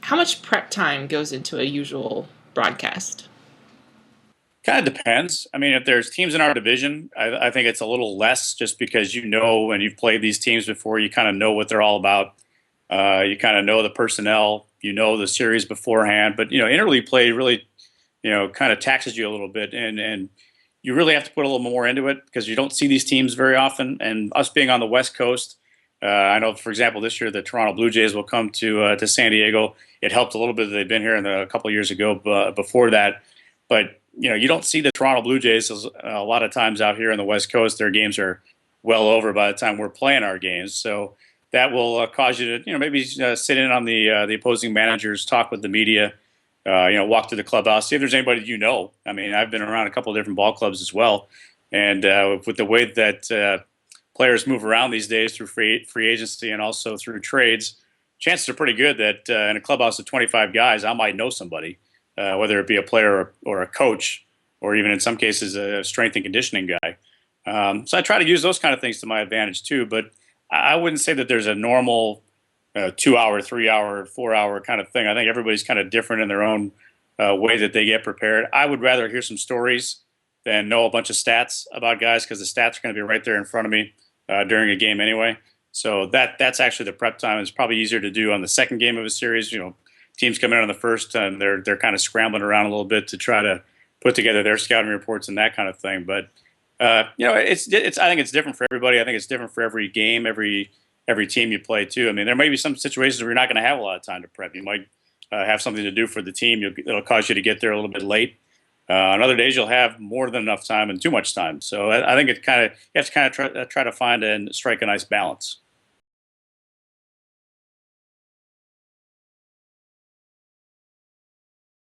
How much prep time goes into a usual broadcast? Kind of depends. I mean, if there's teams in our division, I think it's a little less just because and you've played these teams before, you kind of know what they're all about. You kind of know the personnel, you know the series beforehand. But, interleague play really, kind of taxes you a little bit. And you really have to put a little more into it because you don't see these teams very often. And us being on the West Coast, I know, for example, this year the Toronto Blue Jays will come to San Diego. It helped a little bit that they've been here a couple of years ago before that. But you don't see the Toronto Blue Jays a lot of times out here on the West Coast. Their games are well over by the time we're playing our games. So that will cause you to, maybe sit in on the opposing managers, talk with the media, walk to the clubhouse, see if there's anybody I mean, I've been around a couple of different ball clubs as well, and with the way that players move around these days through free agency and also through trades, chances are pretty good that in a clubhouse of 25 guys, I might know somebody, whether it be a player or a coach, or even in some cases a strength and conditioning guy. So I try to use those kind of things to my advantage too. But I wouldn't say that there's a normal 2 hour, 3 hour, 4 hour kind of thing. I think everybody's kind of different in their own way that they get prepared. I would rather hear some stories than know a bunch of stats about guys because the stats are going to be right there in front of me during a game anyway. So that's actually the prep time. It's probably easier to do on the second game of a series. Teams come in on the first and they're kind of scrambling around a little bit to try to put together their scouting reports and that kind of thing. But it's I think it's different for everybody. I think it's different for every game, every team you play too. I mean, there may be some situations where you're not going to have a lot of time to prep. You might have something to do for the team. It'll cause you to get there a little bit late. On other days, you'll have more than enough time and too much time. So I think you have to kind of try to find and strike a nice balance.